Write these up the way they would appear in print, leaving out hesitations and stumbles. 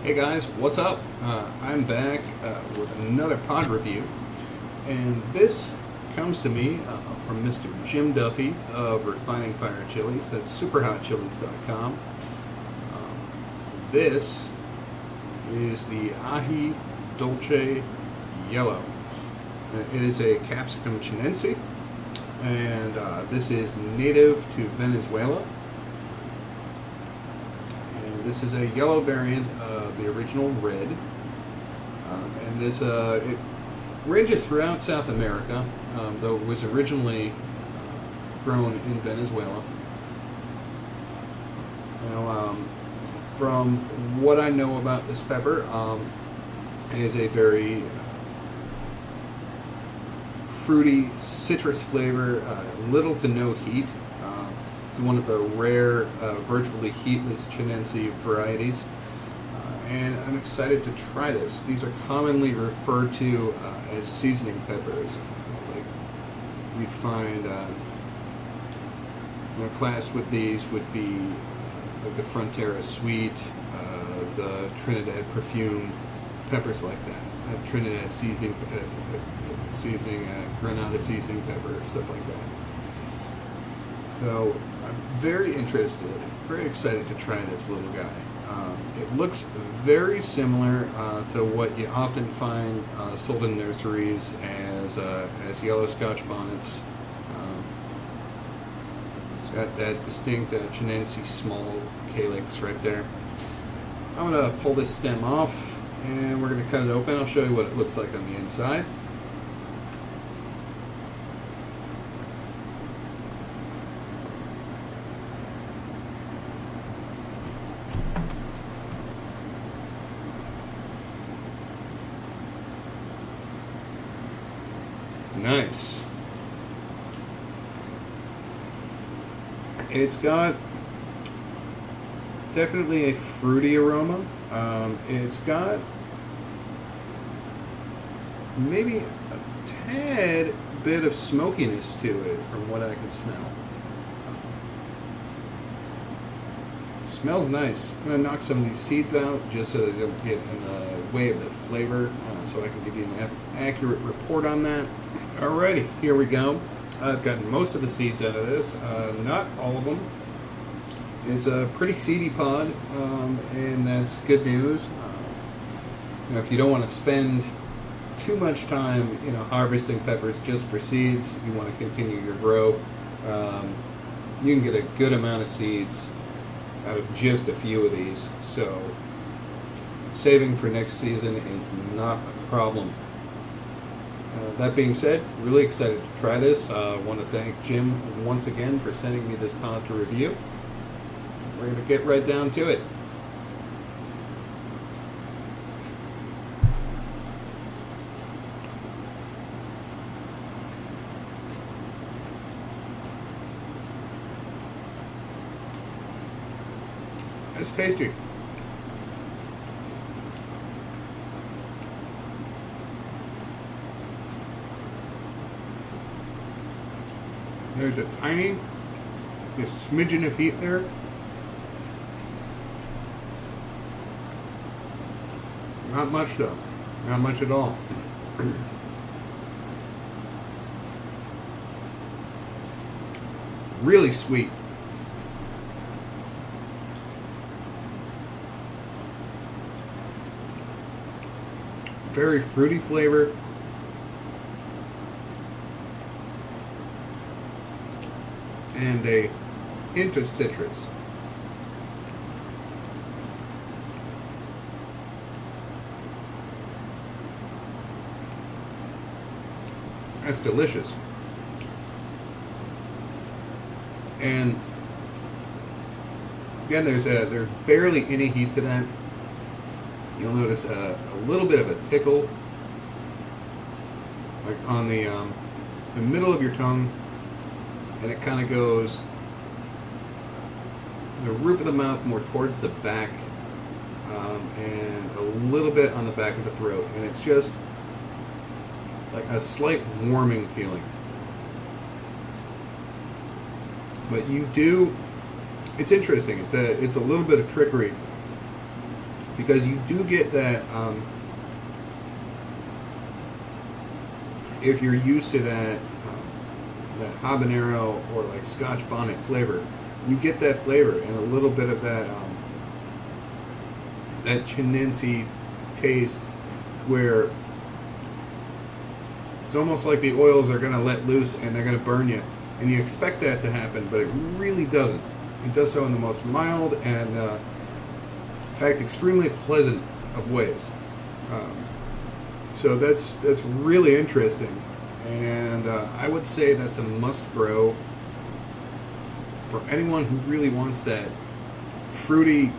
Hey guys, what's up? I'm back with another pod review, and this comes to me from Mr. Jim Duffy of Refining Fire Chilies. That's superhotchilies.com. This is the Aji Dulce Yellow. It is a Capsicum Chinense, and this is native to Venezuela. This is a yellow variant of the original red, and this it ranges throughout South America, though it was originally grown in Venezuela. Now, from what I know about this pepper, it is a very fruity, citrus flavor, little to no heat. One of the rare, virtually heatless Chinense varieties, and I'm excited to try this. These are commonly referred to as seasoning peppers. Like we'd find, classed with these would be like the Frontera Sweet, the Trinidad Perfume, peppers like that. Trinidad seasoning, Granada seasoning pepper, stuff like that. So I'm very interested, very excited to try this little guy. It looks very similar to what you often find sold in nurseries as yellow Scotch bonnets. It's got that distinct Chinense small calyx right there. I'm going to pull this stem off and we're going to cut it open. I'll show you what it looks like on the inside. Nice. It's got definitely a fruity aroma. It's got maybe a tad bit of smokiness to it from what I can smell. Smells nice. I'm going to knock some of these seeds out just so they don't get in the way of the flavor, so I can give you an accurate report on that. Alrighty, here we go. I've gotten most of the seeds out of this, not all of them. It's a pretty seedy pod, and that's good news. If you don't want to spend too much time, harvesting peppers just for seeds, you want to continue your grow, you can get a good amount of seeds out of just a few of these. So saving for next season is not a problem. That being said, really excited to try this. I want to thank Jim once again for sending me this pod to review. We're going to get right down to it. It's tasty. There's a tiny, just smidgen of heat there. Not much though. Not much at all. Really sweet. Very fruity flavor. And a hint of citrus. That's delicious. And again, there's barely any heat to that. You'll notice a little bit of a tickle, like on the middle of your tongue. And it kind of goes the roof of the mouth more towards the back, and a little bit on the back of the throat, and it's just like a slight warming feeling. But you do, it's interesting. It's a little bit of trickery because you do get that. If you're used to that habanero or like Scotch Bonnet flavor, you get that flavor and a little bit of that that Chinense taste, where it's almost like the oils are going to let loose and they're going to burn you, and you expect that to happen, but it really doesn't. It does so in the most mild and, in fact, extremely pleasant of ways. So that's really interesting, and I would say that's a must grow for anyone who really wants that fruity,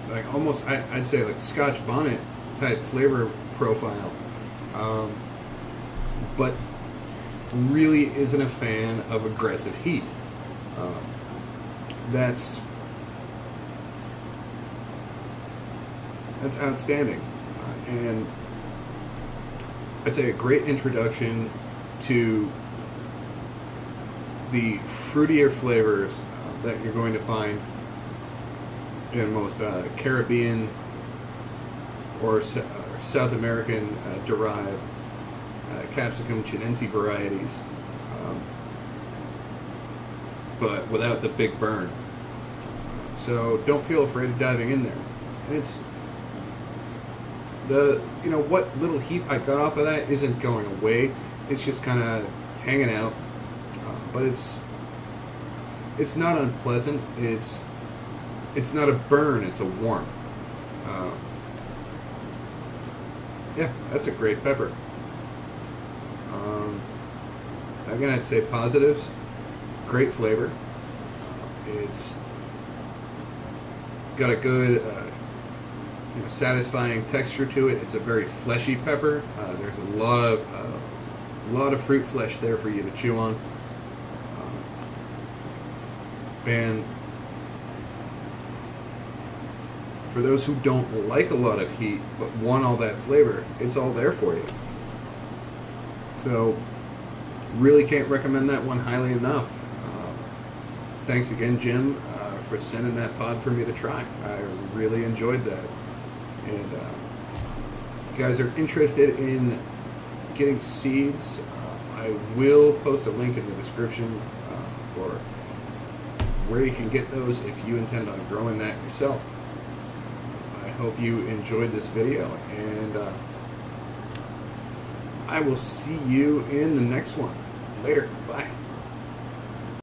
like almost I'd say like Scotch Bonnet type flavor profile, but really isn't a fan of aggressive heat. That's outstanding. And I'd say a great introduction to the fruitier flavors that you're going to find in most Caribbean or South American derived Capsicum Chinense varieties, but without the big burn. So don't feel afraid of diving in there. And it's what little heat I got off of that isn't going away. It's just kind of hanging out, but it's not unpleasant. It's not a burn. It's a warmth. Yeah, that's a great pepper. Again, I'd say positives. Great flavor. It's got a good, satisfying texture to it. It's a very fleshy pepper. There's a lot of fruit flesh there for you to chew on. And for those who don't like a lot of heat but want all that flavor, it's all there for you. So, really can't recommend that one highly enough. Thanks again, Jim, for sending that pod for me to try. I really enjoyed that. And if you guys are interested in getting seeds, I will post a link in the description for where you can get those if you intend on growing that yourself. I hope you enjoyed this video, and I will see you in the next one. Later. Bye.